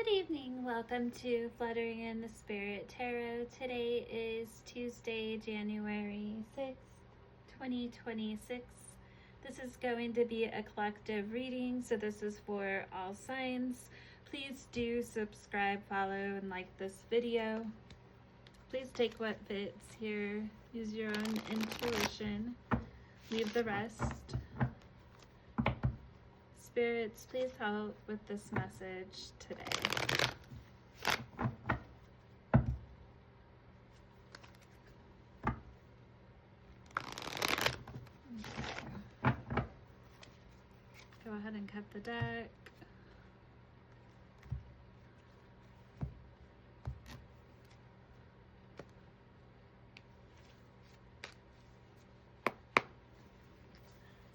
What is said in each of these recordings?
Good evening. Welcome to Fluttering in the Spirit Tarot. Today is Tuesday, January 6th, 2026. This is going to be a collective reading, so this is for all signs. Please do subscribe, follow, and like this video. Please take what fits here. Use your own intuition. Leave the rest. Spirits, please help with this message today. Okay. Go ahead and cut the deck.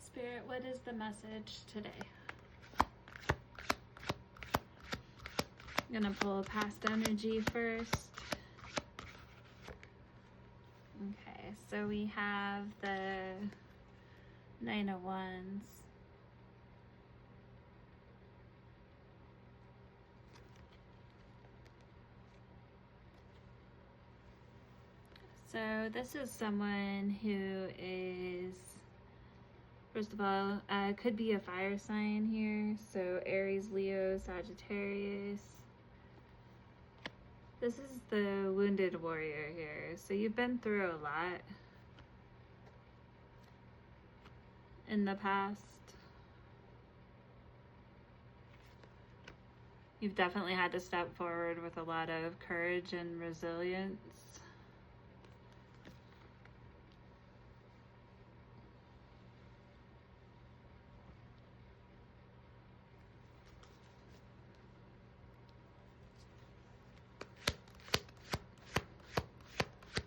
Spirit, what is the message today? I'm gonna pull past energy first. Okay, so we have the Nine of Wands. So this is someone who is, first of all, could be a fire sign here. So Aries, Leo, Sagittarius. This is the wounded warrior here. So you've been through a lot in the past. You've definitely had to step forward with a lot of courage and resilience.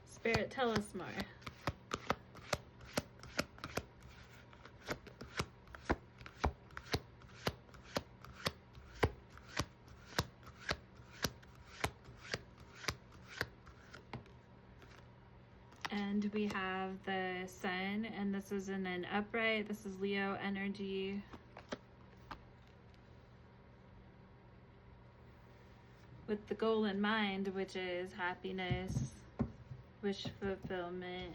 Spirit, tell us more. And we have the Sun, and this is in an upright. This is Leo energy. With the goal in mind, which is happiness, wish fulfillment,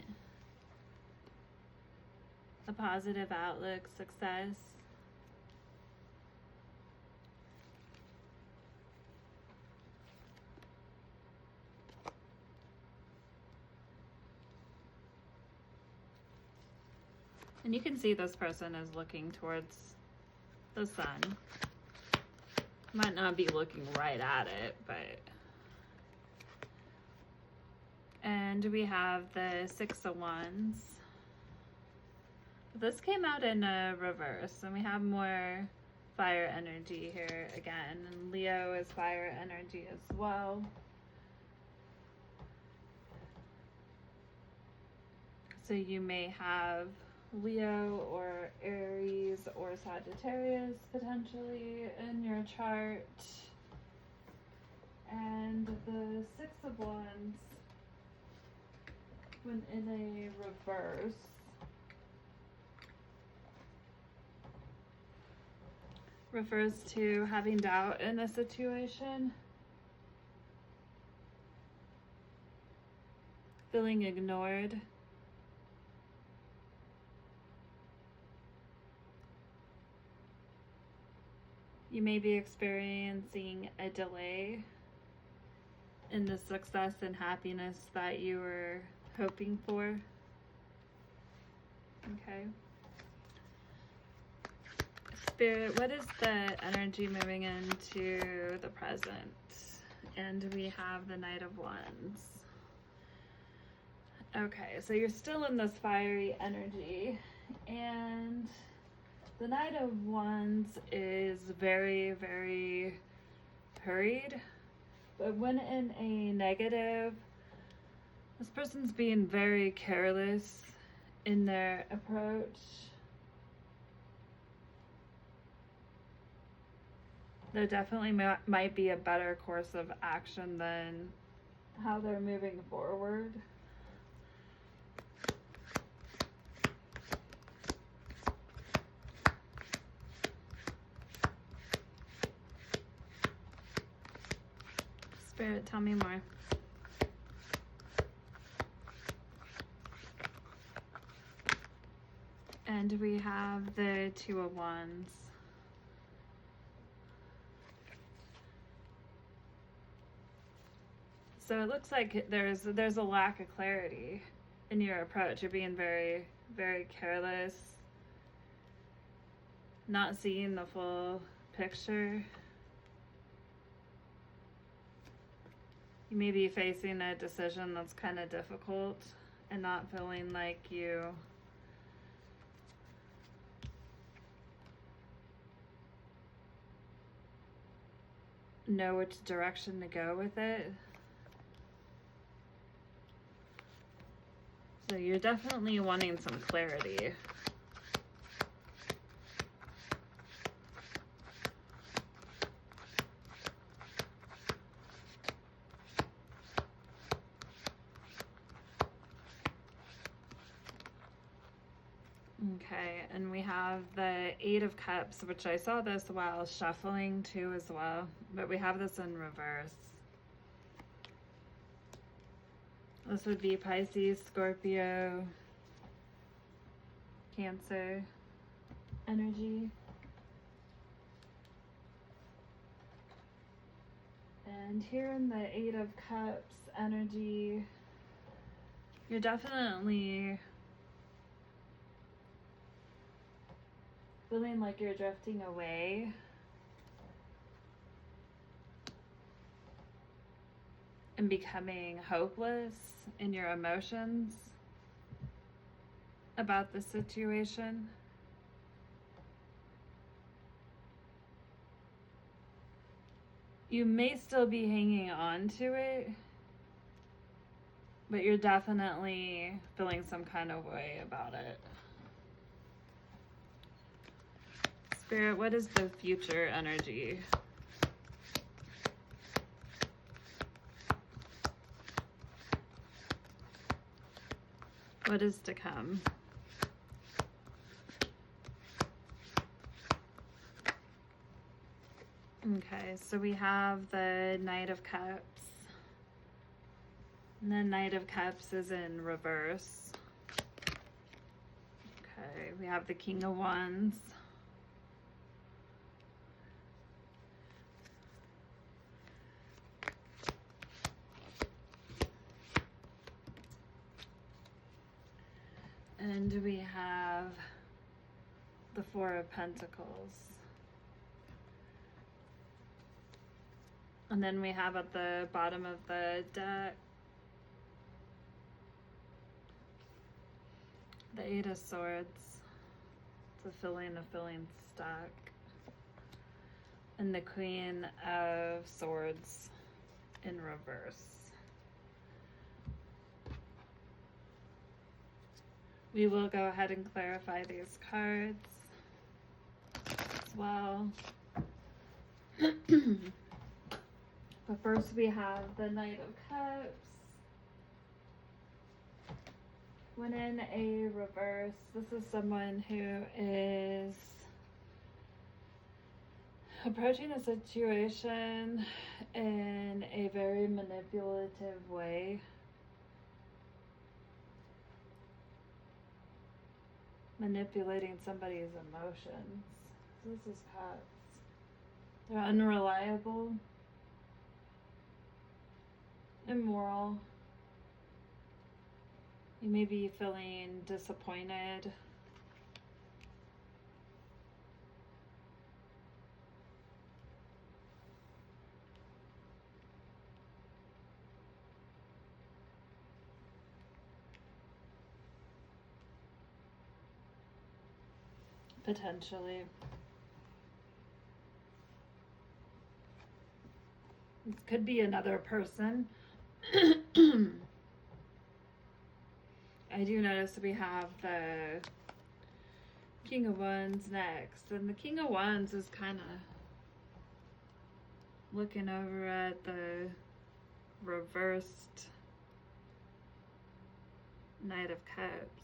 a positive outlook, success. And you can see this person is looking towards the sun. Might not be looking right at it, but... And we have the Six of Wands. This came out in a reverse, and we have more fire energy here again. And Leo is fire energy as well. So you may have Leo or Aries or Sagittarius potentially in your chart. And the Six of Wands, when in a reverse, refers to having doubt in a situation, feeling ignored. You may be experiencing a delay in the success and happiness that you were hoping for. Okay. Spirit, what is the energy moving into the present? And we have the Knight of Wands. Okay, so you're still in this fiery energy, and the Knight of Wands is very, very hurried, but when in a negative, this person's being very careless in their approach. There definitely might be a better course of action than how they're moving forward. Spirit, tell me more. And we have the Two of Wands. So it looks like there's a lack of clarity in your approach. You're being very, very careless, not seeing the full picture. You may be facing a decision that's kind of difficult and not feeling like you know which direction to go with it. So you're definitely wanting some clarity. Okay, and we have the Eight of Cups, which I saw this while shuffling too as well, but we have this in reverse. This would be Pisces, Scorpio, Cancer energy. And here in the Eight of Cups energy, you're definitely feeling like you're drifting away. And becoming hopeless in your emotions about the situation. You may still be hanging on to it, but you're definitely feeling some kind of way about it. Spirit, what is the future energy? What is to come? Okay, so we have the Knight of Cups. And the Knight of Cups is in reverse. Okay, we have the King of Wands. And we have the Four of Pentacles. And then we have at the bottom of the deck the Eight of Swords. It's a feeling stuck. And the Queen of Swords in reverse. We will go ahead and clarify these cards as well. But first we have the Knight of Cups. When in a reverse, this is someone who is approaching a situation in a very manipulative way. Manipulating somebody's emotions. This is Cups. They're unreliable, immoral. You may be feeling disappointed. Potentially. This could be another person. I do notice we have the King of Wands next. And the King of Wands is kind of looking over at the reversed Knight of Cups.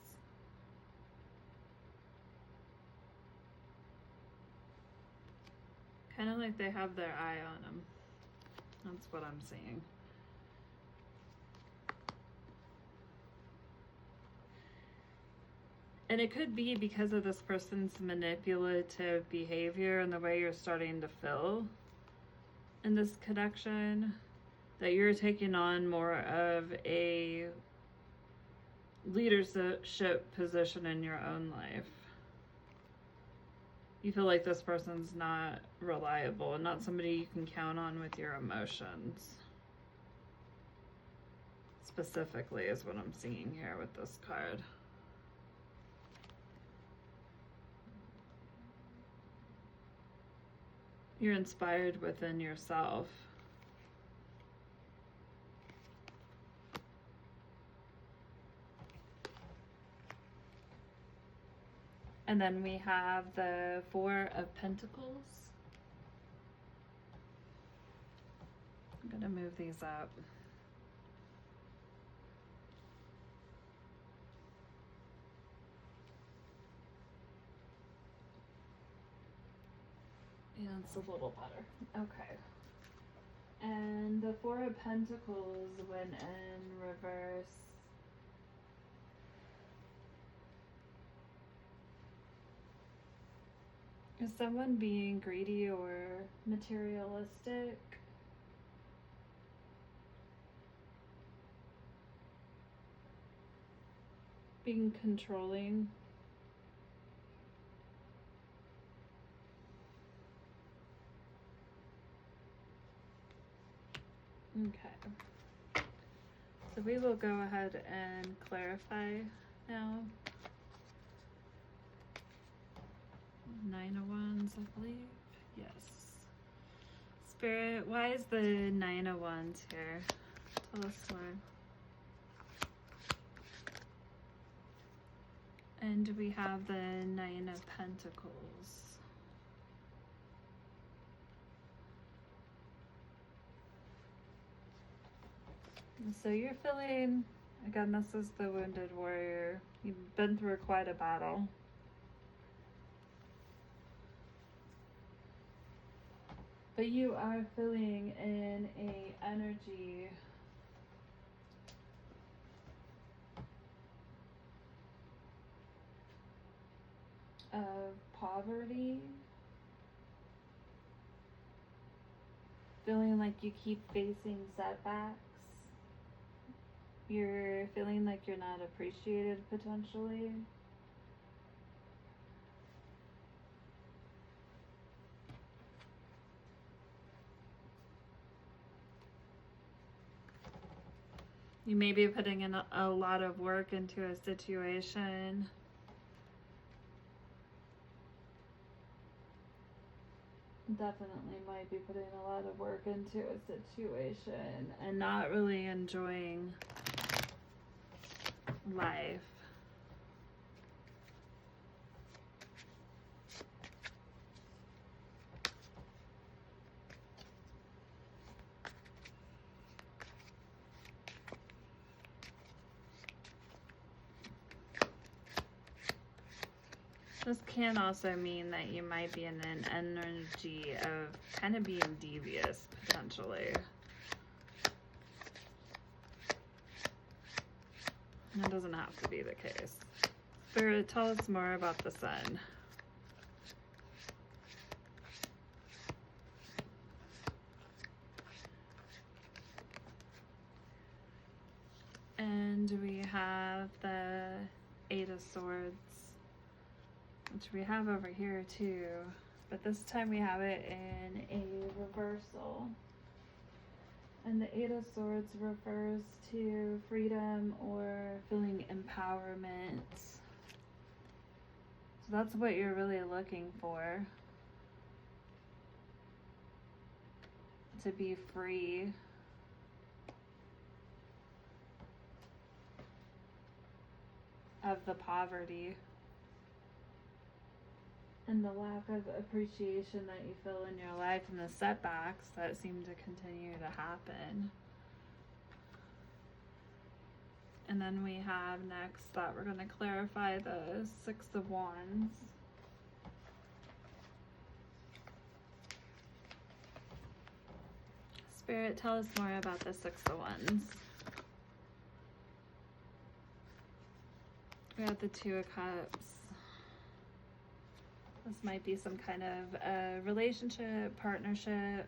Kind of like they have their eye on him. That's what I'm seeing. And it could be because of this person's manipulative behavior and the way you're starting to feel in this connection, that you're taking on more of a leadership position in your own life. You feel like this person's not reliable and not somebody you can count on with your emotions. Specifically is what I'm seeing here with this card. You're inspired within yourself. And then we have the Four of Pentacles. I'm going to move these up. Yeah, it's a little better. Okay. And the Four of Pentacles, when in reverse, is someone being greedy or materialistic? Being controlling? Okay. So we will go ahead and clarify now. Nine of Wands, I believe. Yes. Spirit, why is the Nine of Wands here? Tell us more. And we have the Nine of Pentacles. And so you're feeling, again, this is the wounded warrior. You've been through quite a battle. But you are feeling in a energy of poverty. Feeling like you keep facing setbacks. You're feeling like you're not appreciated potentially. You may be putting in a lot of work into a situation. Definitely might be putting a lot of work into a situation and not really enjoying life. This can also mean that you might be in an energy of kind of being devious, potentially. And it doesn't have to be the case. Spirit, tell us more about the Sun. And we have the Eight of Swords, which we have over here too, but this time we have it in a reversal. And the Eight of Swords refers to freedom or feeling empowerment. So that's what you're really looking for. To be free. Of the poverty. And the lack of appreciation that you feel in your life and the setbacks that seem to continue to happen. And then we have next that we're going to clarify the Six of Wands. Spirit, tell us more about the Six of Wands. We have the Two of Cups. This might be some kind of a relationship, partnership.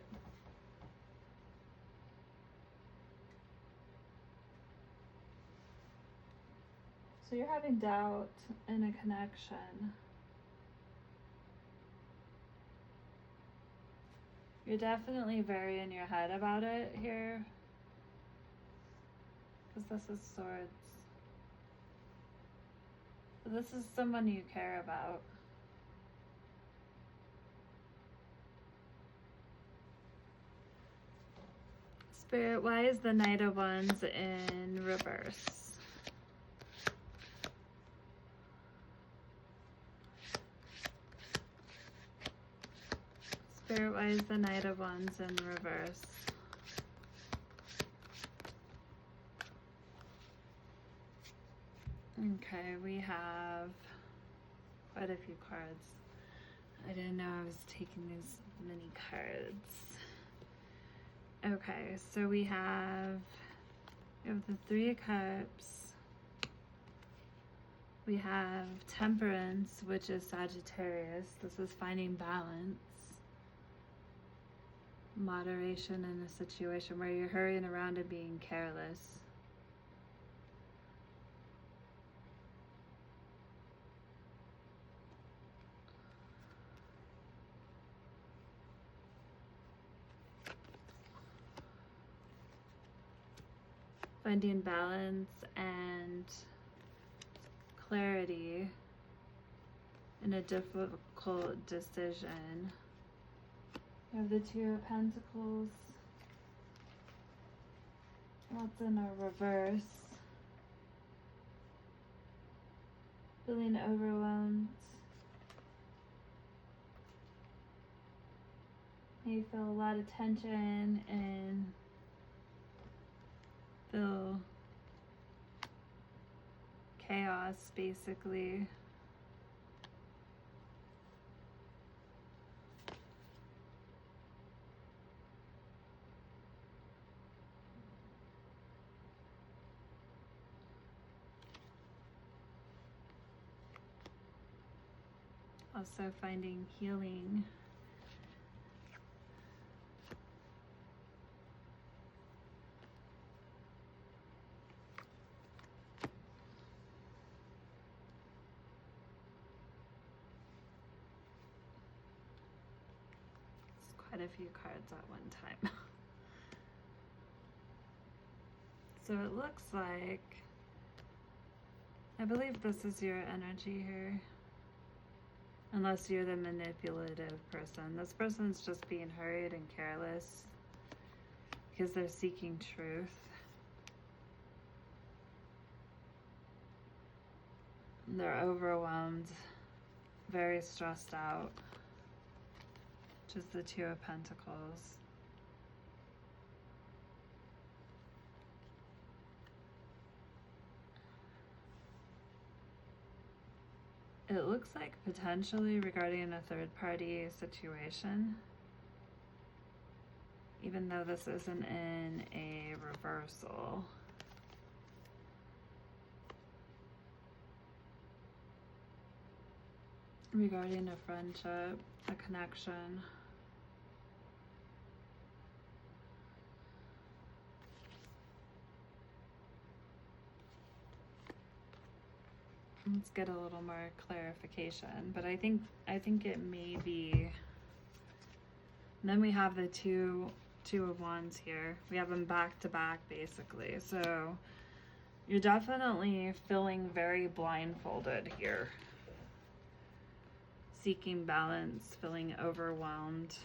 So you're having doubt in a connection. You're definitely very in your head about it here. Because this is Swords. This is someone you care about. Spirit, why is the Knight of Wands in reverse? Spirit, why is the Knight of Wands in reverse? Okay, we have quite a few cards. I didn't know I was taking these many cards. Okay, so we have the Three of Cups. We have Temperance, which is Sagittarius. This is finding balance. Moderation in a situation where you're hurrying around and being careless. Finding balance and clarity in a difficult decision. We have the Two of Pentacles. What's in a reverse? Feeling overwhelmed. You feel a lot of tension and feel chaos, basically. Also finding healing. Quite a few cards at one time. So it looks like, I believe this is your energy here. Unless you're the manipulative person. This person's just being hurried and careless because they're seeking truth. They're overwhelmed, very stressed out. Which is the Two of Pentacles. It looks like potentially regarding a third party situation, even though this isn't in a reversal. Regarding a friendship, a connection. Let's get a little more clarification, but I think it may be. And then we have the two of Wands here. We have them back to back, basically. So you're definitely feeling very blindfolded here. Seeking balance, feeling overwhelmed.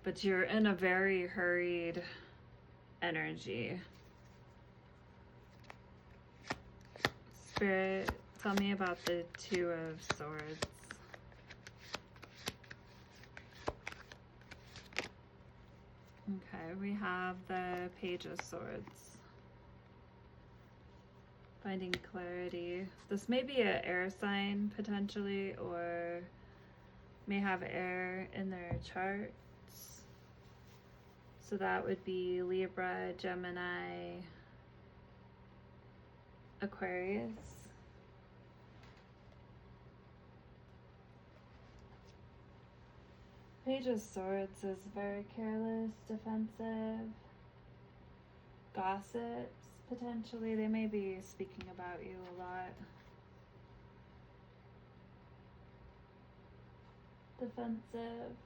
But you're in a very hurried energy. Spirit, tell me about the Two of Swords. Okay, we have the Page of Swords. Finding clarity. This may be an air sign, potentially, or may have air in their charts. So that would be Libra, Gemini, Aquarius. Page of Swords is very careless, defensive, gossips, potentially. They may be speaking about you a lot. Defensive.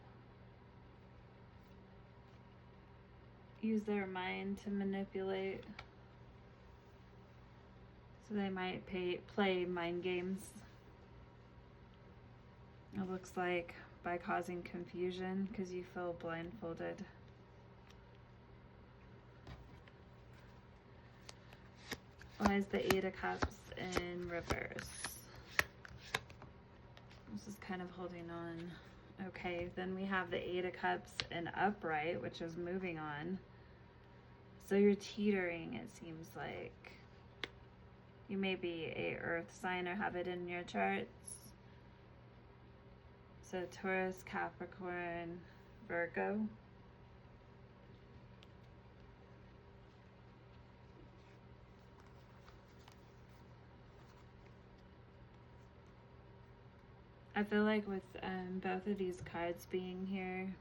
Use their mind to manipulate. So they might play mind games. It looks like by causing confusion because you feel blindfolded. Why is the Eight of Cups in reverse? This is kind of holding on. Okay, then we have the Eight of Cups in upright, which is moving on. So you're teetering, it seems like. You may be a earth sign or have it in your charts. So Taurus, Capricorn, Virgo. I feel like with both of these cards being here,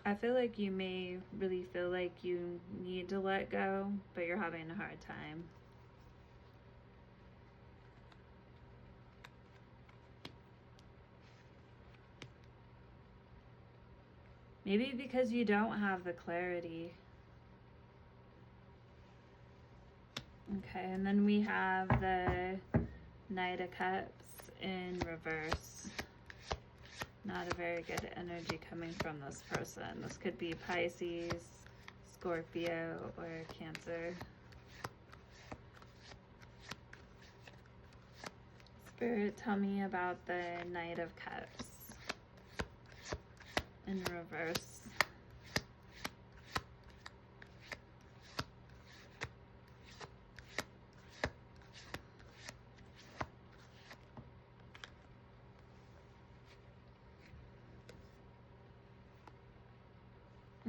I feel like you may really feel like you need to let go, but you're having a hard time. Maybe because you don't have the clarity. Okay, and then we have the Knight of Cups in reverse. Not a very good energy coming from this person. This could be Pisces, Scorpio, or Cancer. Spirit, tell me about the Knight of Cups in reverse.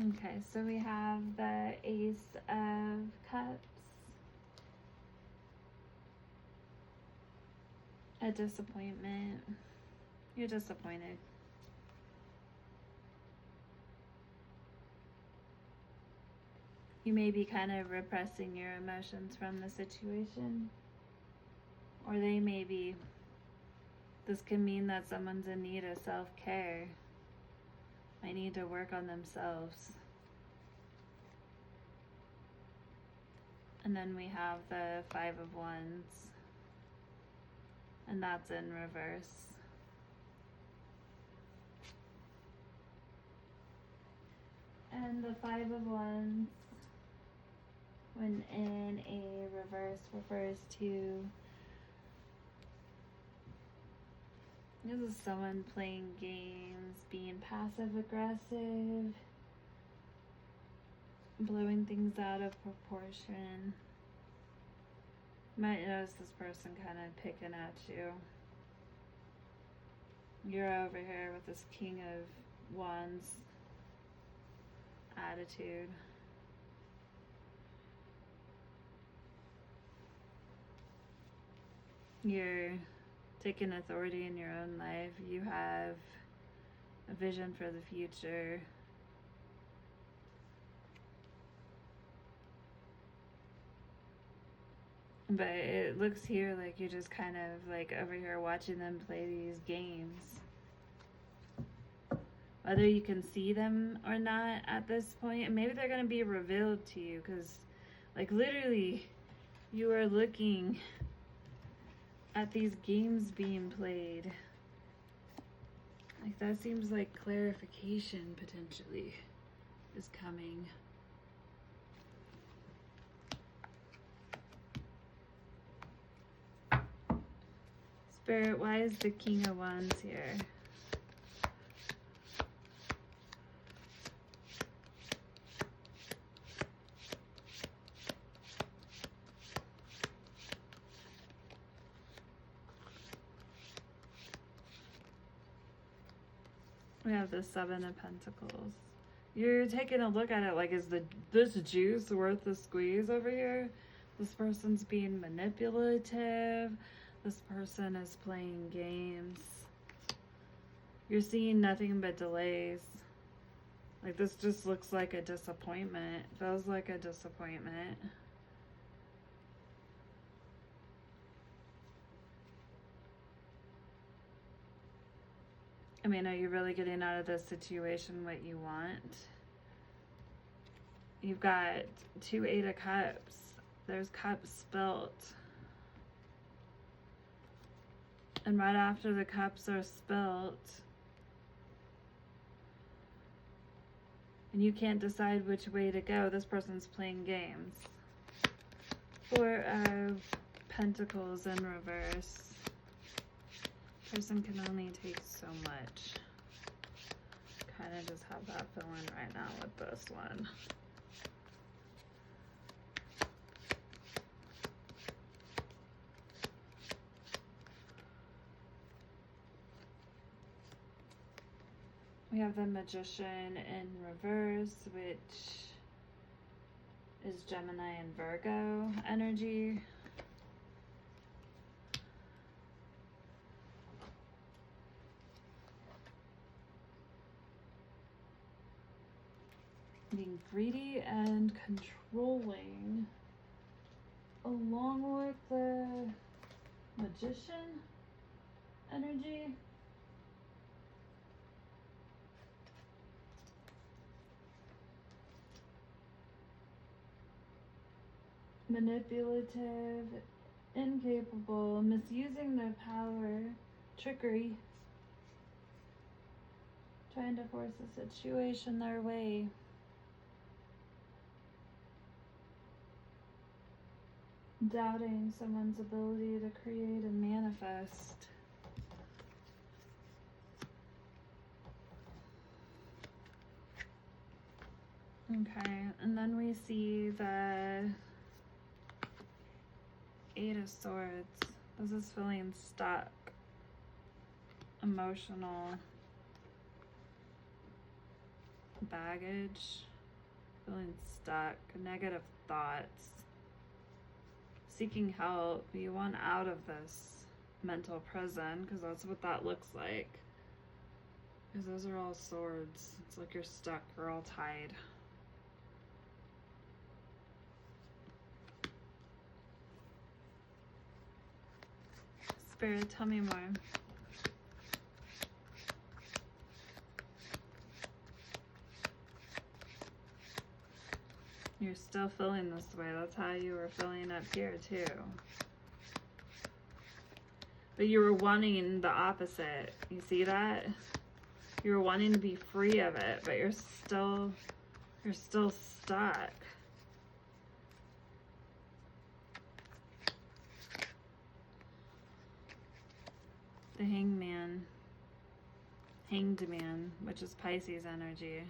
Okay, so we have the Ace of Cups. A disappointment. You're disappointed. You may be kind of repressing your emotions from the situation. Or they may be. This can mean that someone's in need of self-care. Might need to work on themselves. And then we have the Five of Wands. And that's in reverse. And the Five of Wands, when in a reverse, refers to, this is someone playing games, being passive aggressive, blowing things out of proportion. You might notice this person kind of picking at you. You're over here with this King of Wands attitude. You're taking authority in your own life. You have a vision for the future. But it looks here like you're just kind of like over here watching them play these games. Whether you can see them or not at this point, and maybe they're going to be revealed to you, because like literally you are looking at these games being played. Like that seems like clarification potentially is coming. Spirit, why is the King of Wands here? We have the Seven of Pentacles. You're taking a look at it like, is this juice worth the squeeze over here? This person's being manipulative. This person is playing games. You're seeing nothing but delays. Like, this just looks like a disappointment. Feels like a disappointment. I mean, are you really getting out of this situation what you want? You've got 2 Eight of Cups. There's cups spilt. And right after the cups are spilt, and you can't decide which way to go, this person's playing games. 4 of Pentacles in reverse. Person can only take so much. Kind of just have that feeling right now with this one. We have the Magician in reverse, which is Gemini and Virgo energy. Being greedy and controlling, along with the Magician energy. Manipulative, incapable, misusing their power, trickery, trying to force a situation their way. Doubting someone's ability to create and manifest. Okay, and then we see the Eight of Swords. This is feeling stuck, emotional baggage, feeling stuck, negative thoughts, seeking help. You want out of this mental prison, because that's what that looks like. Because those are all swords. It's like you're stuck or all tied. Spirit, tell me more. You're still feeling this way. That's how you were feeling up here too. But you were wanting the opposite. You see that? You were wanting to be free of it, but you're still stuck. The Hanged Man, which is Pisces energy.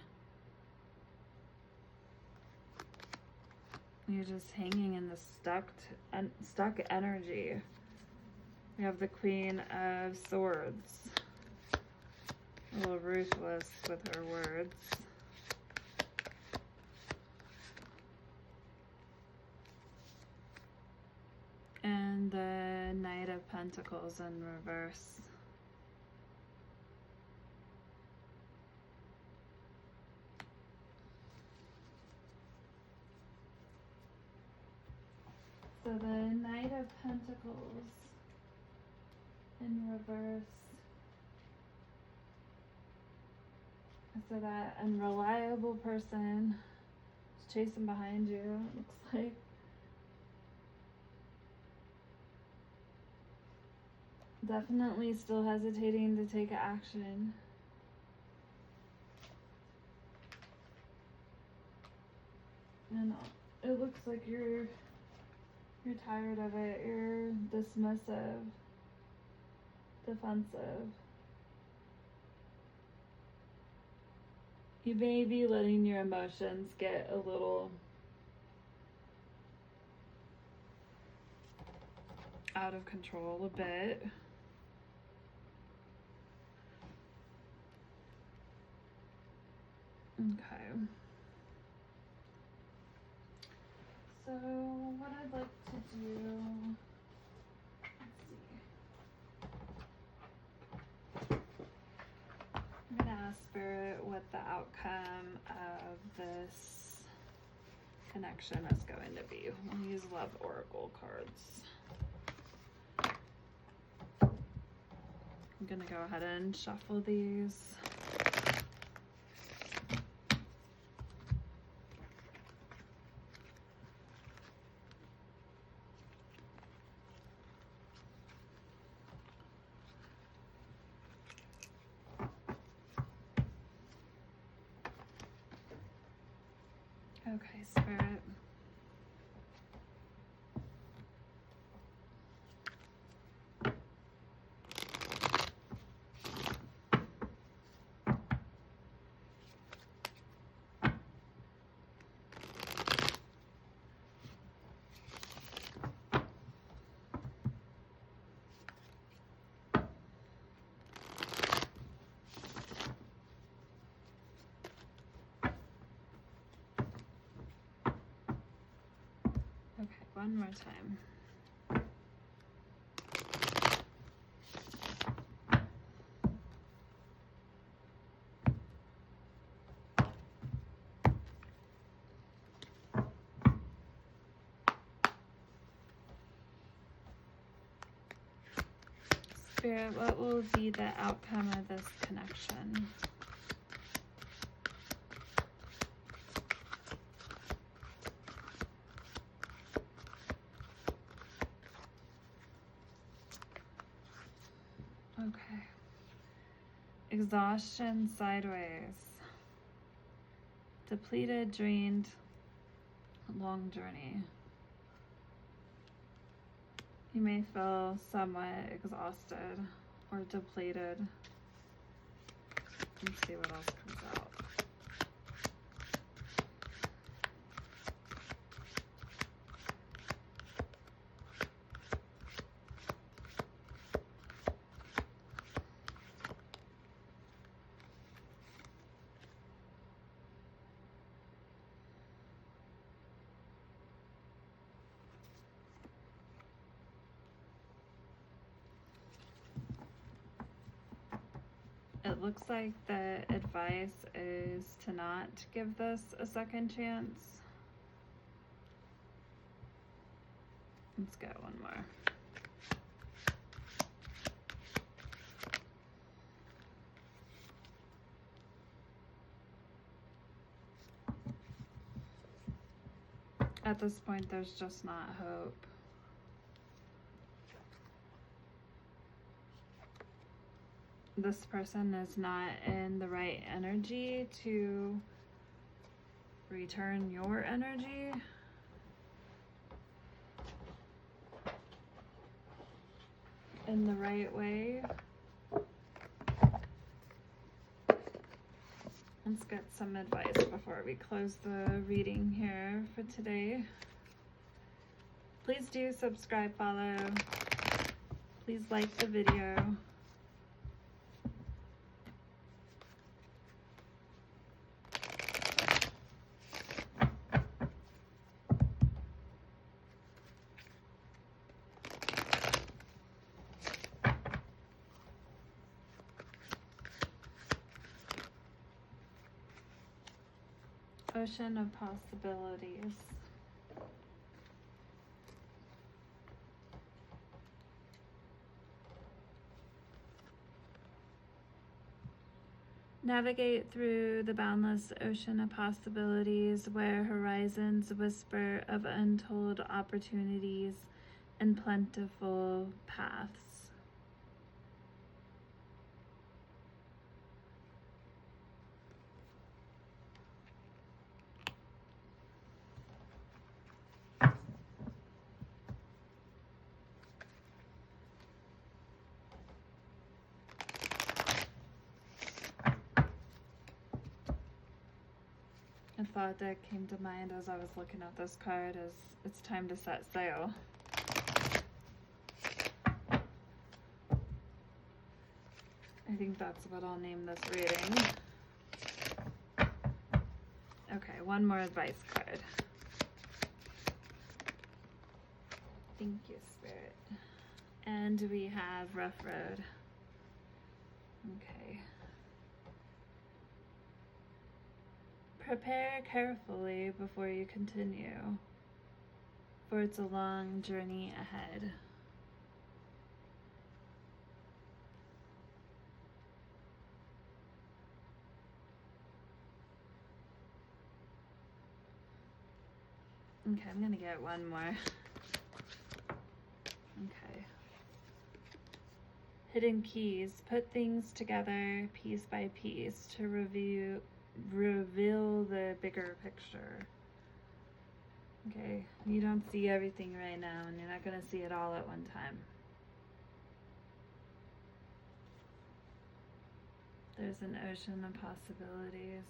You're just hanging in the stuck energy. We have the Queen of Swords. A little ruthless with her words. And the Knight of Pentacles in reverse. So the Knight of Pentacles in reverse. So that unreliable person is chasing behind you, it looks like. Definitely still hesitating to take action. And it looks like you're tired of it. You're dismissive, defensive. You may be letting your emotions get a little out of control a bit. Okay. So what I'd like to do, let's see. I'm gonna ask Spirit what the outcome of this connection is going to be. We'll use Love Oracle cards. I'm gonna go ahead and shuffle these. Okay, Spirit. Okay, one more time. Spirit, what will be the outcome of this connection? Okay. Exhaustion sideways. Depleted, drained, long journey. You may feel somewhat exhausted or depleted. Let's see what else comes out. It looks like the advice is to not give this a second chance. Let's go one more. At this point, there's just not hope. This person is not in the right energy to return your energy. In the right way. Let's get some advice before we close the reading here for today. Please do subscribe, follow. Please like the video. Ocean of possibilities. Navigate through the boundless ocean of possibilities where horizons whisper of untold opportunities and plentiful paths. A thought that came to mind as I was looking at this card is it's time to set sail. I think that's what I'll name this reading. Okay, one more advice card. Thank you, Spirit. And we have rough road. Okay. Prepare carefully before you continue, for it's a long journey ahead. Okay, I'm gonna get one more. Okay. Hidden keys. Put things together piece by piece to reveal the bigger picture. Okay, you don't see everything right now, and you're not gonna see it all at one time. There's an ocean of possibilities.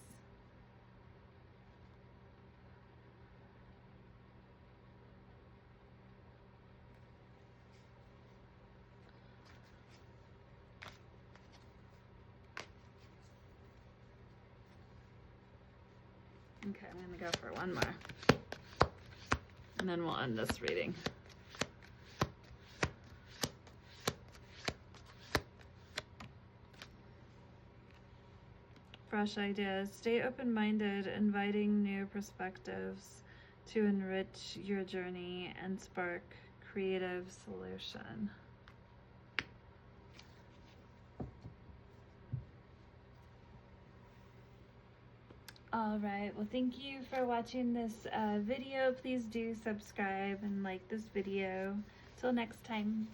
Okay, I'm gonna go for one more. And then we'll end this reading. Fresh ideas. Stay open-minded, inviting new perspectives to enrich your journey and spark creative solution. All right, well, thank you for watching this video. Please do subscribe and like this video. Till next time.